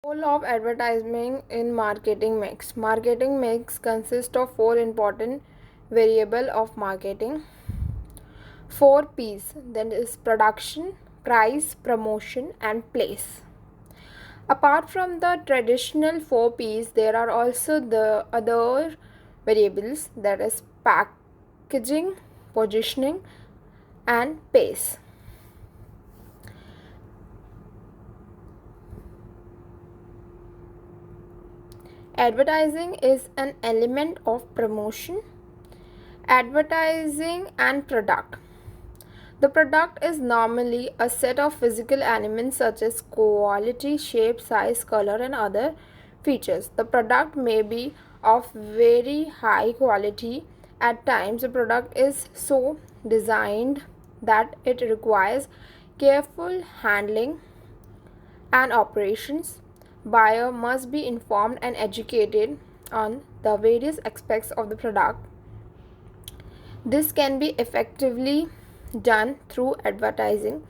Role of advertising in marketing mix. Marketing mix consists of four important variable of marketing. Four P's, that is production, price, promotion, and place. Apart from the traditional four P's, there are also the other variables, that is packaging, positioning, and pace. Advertising is an element of promotion. Advertising and product. The product is normally a set of physical elements such as quality, shape, size, color, and other features. The product may be of very high quality. At times, the product is so designed that it requires careful handling and operations. Buyer must be informed and educated on the various aspects of the product. This can be effectively done through advertising.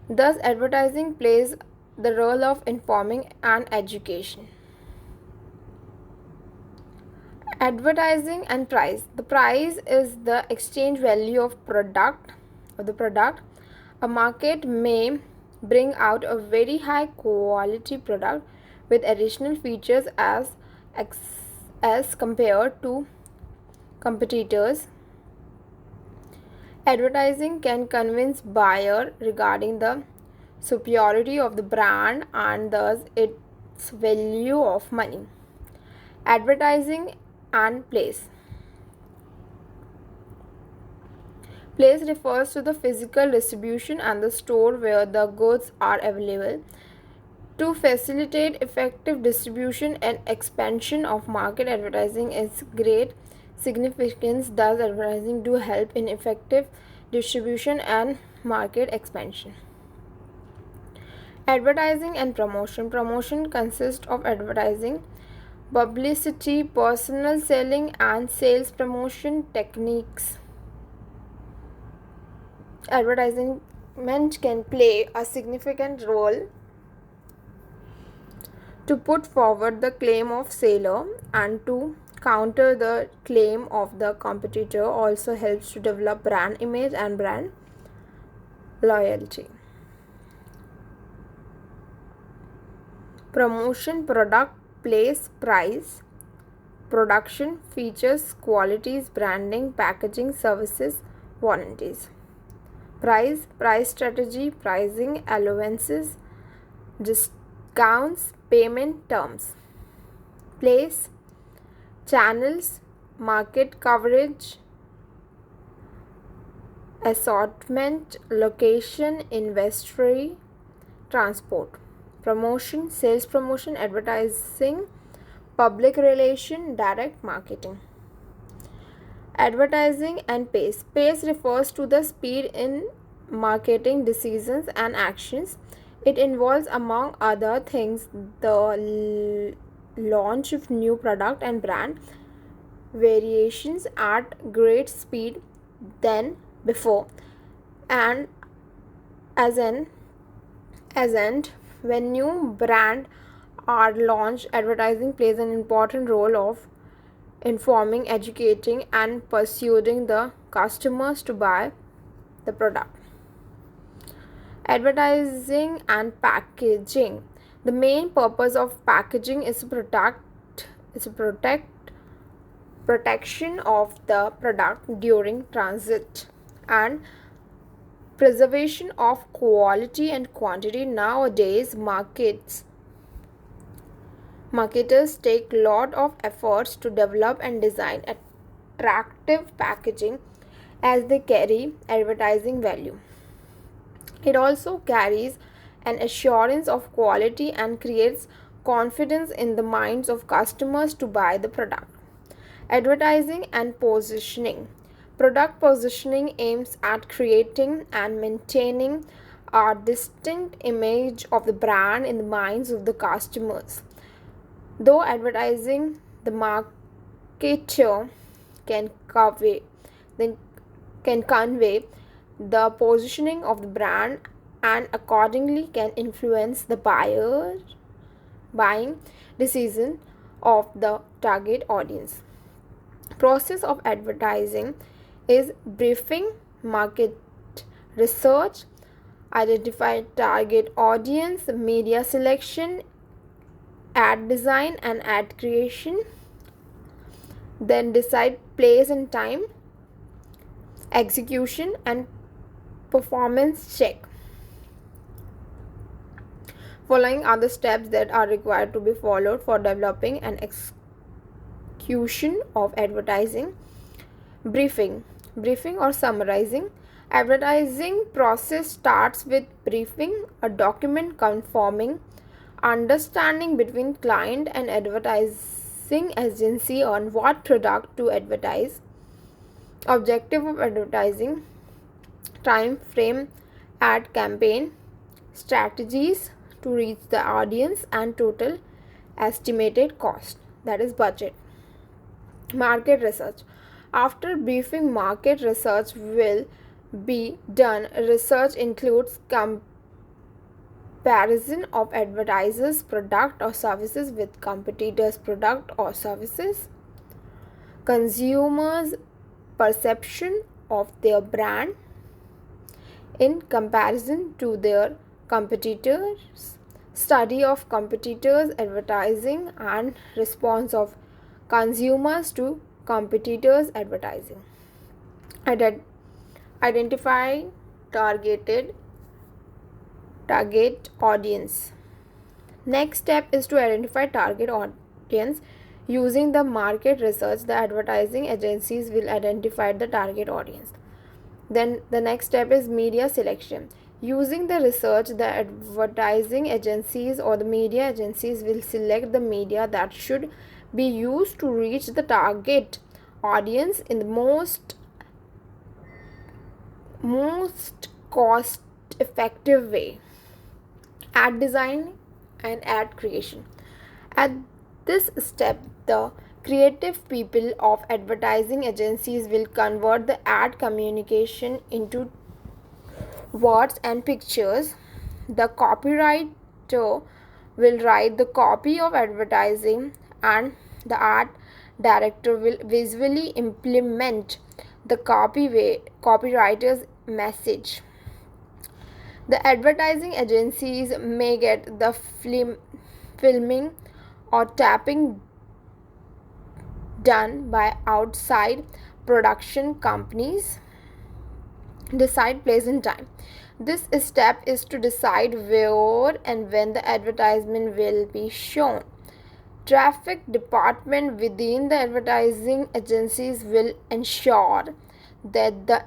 Thus, advertising plays the role of informing and education. Advertising and price. The price is the exchange value of the product. A market may bring out a very high quality product with additional features as compared to competitors. Advertising can convince buyer regarding the superiority of the brand and thus its value of money. Advertising and place. Place refers to the physical distribution and the store where the goods are available. To facilitate effective distribution and expansion of market, advertising is great significance. Thus, advertising do help in effective distribution and market expansion. Advertising and promotion. Promotion consists of advertising, publicity, personal selling, and sales promotion techniques. Advertisement can play a significant role to put forward the claim of seller and to counter the claim of the competitor. Also helps to develop brand image and brand loyalty. Promotion, product, place, price. Production, features, qualities, branding, packaging, services, warranties. Price strategy, pricing, allowances, discounts, payment terms. Place, channels, market coverage, assortment, location, inventory, transport. Promotion, sales promotion, advertising, public relation, direct marketing. Advertising and pace. Pace refers to the speed in marketing decisions and actions. It involves, among other things, the launch of new product and brand variations at great speed than before. And as an when new brand are launched, advertising plays an important role of informing, educating, and persuading the customers to buy the product. Advertising and packaging. The main purpose of packaging is to protect protection of the product during transit and preservation of quality and quantity. Nowadays, marketers take lot of efforts to develop and design attractive packaging as they carry advertising value. It also carries an assurance of quality and creates confidence in the minds of customers to buy the product. Advertising and positioning. Product positioning aims at creating and maintaining a distinct image of the brand in the minds of the customers. Though advertising, the marketer can convey the positioning of the brand and accordingly can influence the buying decision of the target audience. Process of advertising is briefing, market research, identify target audience, media selection, ad design and ad creation, then decide place and time, execution and performance check. Following are the steps that are required to be followed for developing an execution of advertising. Briefing or summarizing. Advertising process starts with briefing, a document confirming understanding between client and advertising agency on what product to advertise, objective of advertising, time frame, ad campaign, strategies to reach the audience, and total estimated cost, that is budget. Market research. After briefing, market research will be done. Research includes comparison of advertisers' product or services with competitors' product or services, consumers' perception of their brand in comparison to their competitors, study of competitors' advertising and response of consumers to competitors' advertising. Identify target audience. Next step is to identify target audience. Using the market research, the advertising agencies will identify the target audience. Then the next step is media selection. Using the research, the advertising agencies or the media agencies will select the media that should be used to reach the target audience in the most cost effective way. Ad design and ad creation. At this step, the creative people of advertising agencies will convert the ad communication into words and pictures. The copywriter will write the copy of advertising and the art director will visually implement the copywriter's message. The advertising agencies may get the filming or tapping done by outside production companies. Decide place and time. This step is to decide where and when the advertisement will be shown. Traffic department within the advertising agencies will ensure that the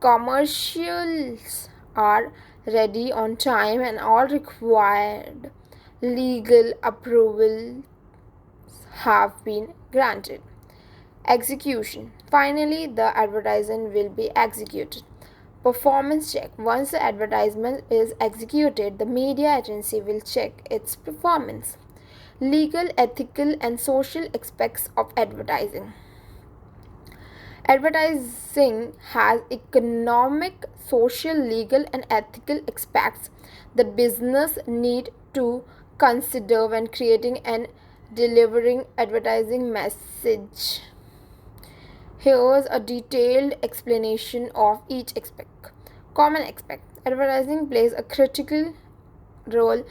commercials are ready on time and all required legal approvals have been granted. Execution. Finally, the advertisement will be executed. Performance check. Once the advertisement is executed, the media agency will check its performance. Legal, ethical, and social aspects of advertising. Advertising has economic, social, legal, and ethical aspects that business need to consider when creating and delivering advertising message. Here's a detailed explanation of each aspect. Common aspect. Advertising plays a critical role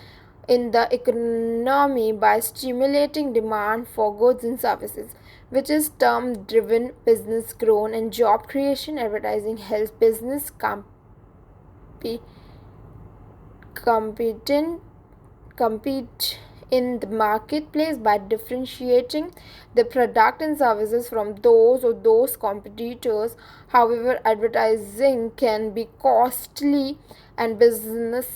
in the economy by stimulating demand for goods and services, which is term driven business growth and job creation. Advertising helps business compete in the marketplace by differentiating the product and services from those competitors. However, advertising can be costly and business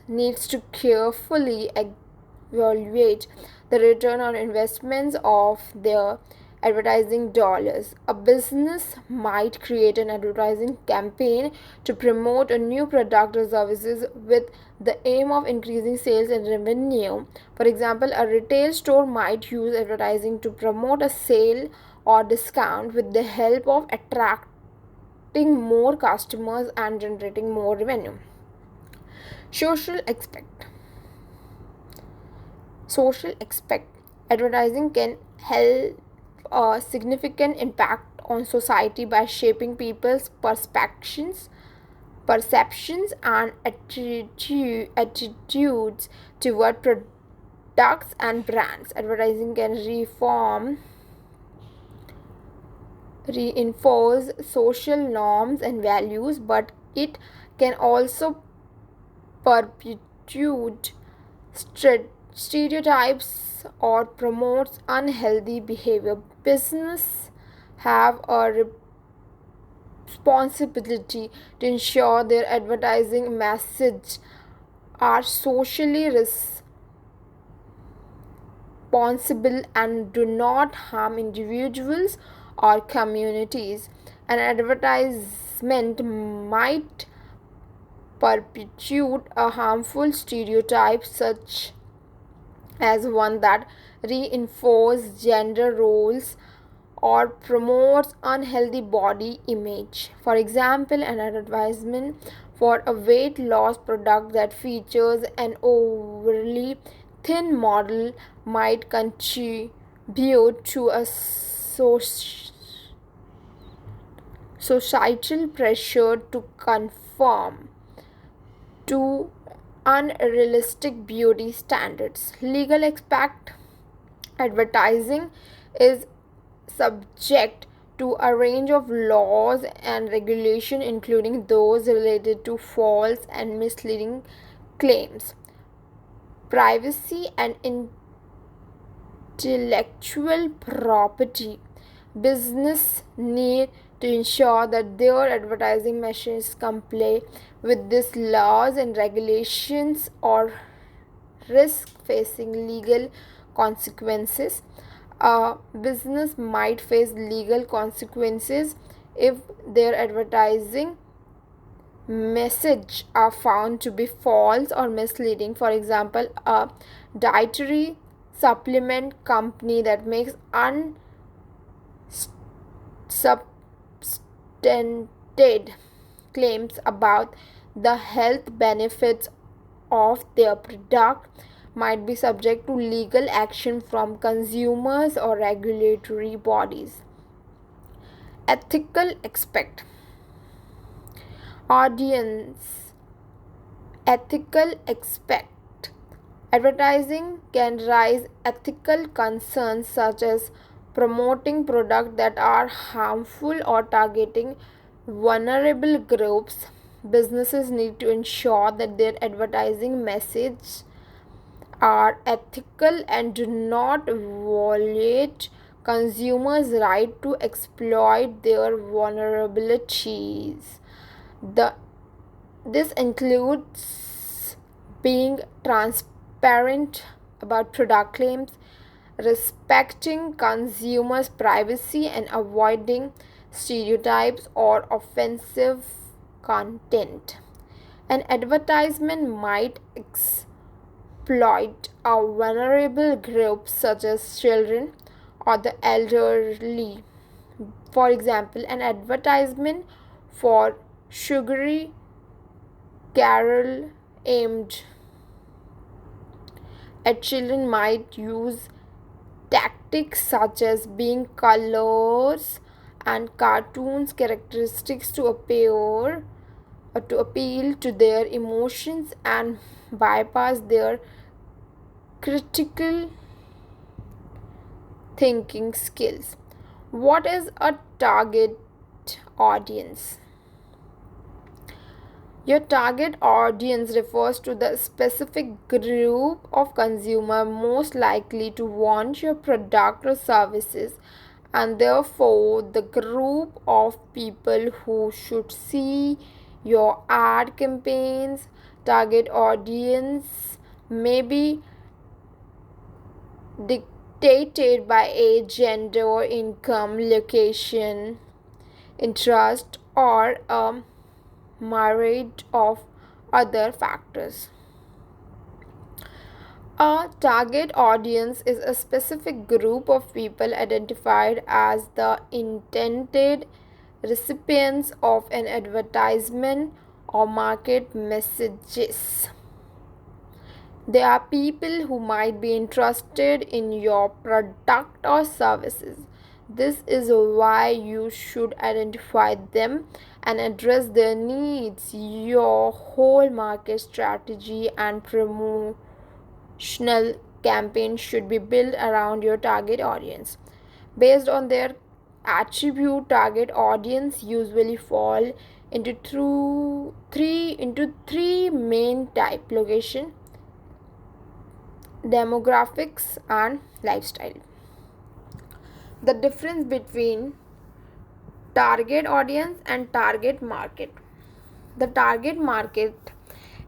needs to carefully evaluate the return on investments of their advertising dollars. A business might create an advertising campaign to promote a new product or services with the aim of increasing sales and revenue. For example, a retail store might use advertising to promote a sale or discount with the help of attracting more customers and generating more revenue. Social aspect. Social aspect. Advertising can help a significant impact on society by shaping people's perceptions and attitudes toward products and brands. Advertising can reinforce social norms and values, but it can also perpetuate stereotypes or promotes unhealthy behavior. Business have a responsibility to ensure their advertising message are socially responsible and do not harm individuals or communities. An advertisement might perpetuate a harmful stereotype such as one that reinforces gender roles or promotes unhealthy body image. For example, an advertisement for a weight loss product that features an overly thin model might contribute to a societal pressure to conform to unrealistic beauty standards. Legal aspect. Advertising is subject to a range of laws and regulation, including those related to false and misleading claims, privacy, and intellectual property. Business need to ensure that their advertising messages comply with these laws and regulations or risk facing legal consequences. A business might face legal consequences if their advertising message are found to be false or misleading. For example, a dietary supplement company that makes unsubstantiated claims about the health benefits of their product might be subject to legal action from consumers or regulatory bodies. Ethical aspect. Audience. Ethical aspect. Advertising can raise ethical concerns such as promoting products that are harmful or targeting vulnerable groups. Businesses need to ensure that their advertising message are ethical and do not violate consumers' right to exploit their vulnerabilities. The, this includes being transparent about product claims, respecting consumers' privacy, and avoiding stereotypes or offensive content. An advertisement might exploit a vulnerable group such as children or the elderly. For example, an advertisement for sugary carol aimed at children might use tactics such as being colors and cartoons characteristics to appeal to their emotions and bypass their critical thinking skills. What is a target audience? Your target audience refers to the specific group of consumer most likely to want your product or services, and therefore the group of people who should see your ad campaigns. Target audience may be dictated by age, gender, income, location, interest, or a myriad of other factors. A target audience is a specific group of people identified as the intended recipients of an advertisement or market messages. They are people who might be interested in your product or services. This is why you should identify them and address their needs. Your whole market strategy and promotional campaign should be built around your target audience. Based on their attribute, target audience usually fall into three main type: location, demographics, and lifestyle. The difference between target audience and target market: the target market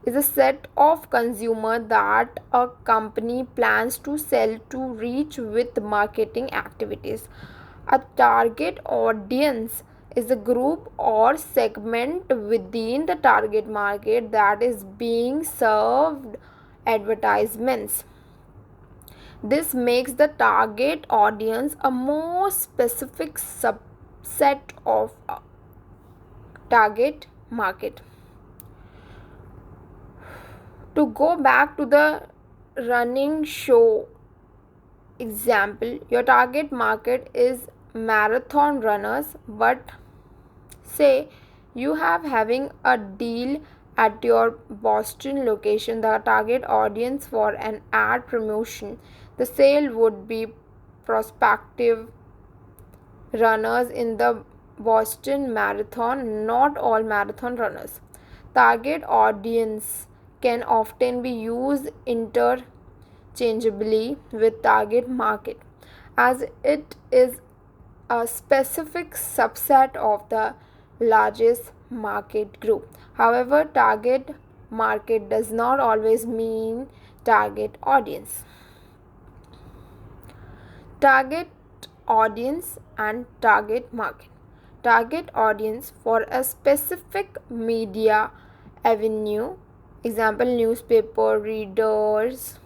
is a set of consumer that a company plans to sell to reach with marketing activities. A target audience is a group or segment within the target market that is being served advertisements. This makes the target audience a more specific subset of a target market. To go back to the running show example, your target market is marathon runners, but say you have having a deal at your Boston location. The target audience for an ad promotion, the sale would be prospective runners in the Boston Marathon, not all marathon runners. Target audience can often be used interchangeably with target market, as it is a specific subset of the largest market group. However, target market does not always mean target audience. Target audience and target market. Target audience for a specific media avenue, example newspaper readers,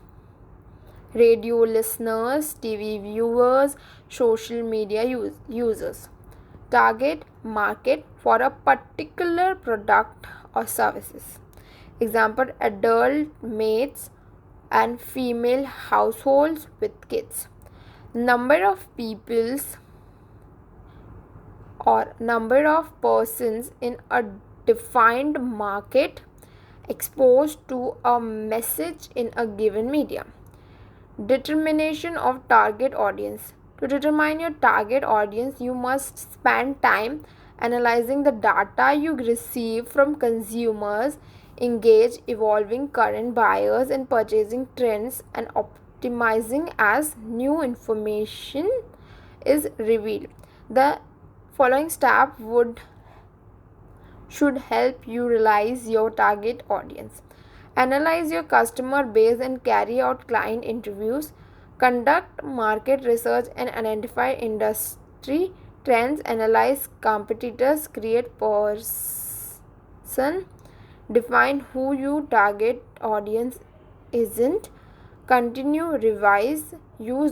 radio listeners, TV viewers, social media users. Target market for a particular product or services, example adult mates and female households with kids. Number of peoples or number of persons in a defined market exposed to a message in a given media. Determination of target audience. To determine your target audience, you must spend time analyzing the data you receive from consumers, engage evolving current buyers and purchasing trends, and optimizing as new information is revealed. The following step would should help you realize your target audience. Analyze your customer base and carry out client interviews. Conduct market research and identify industry trends. Analyze competitors. Create person. Define who your target audience isn't. Continue, revise, use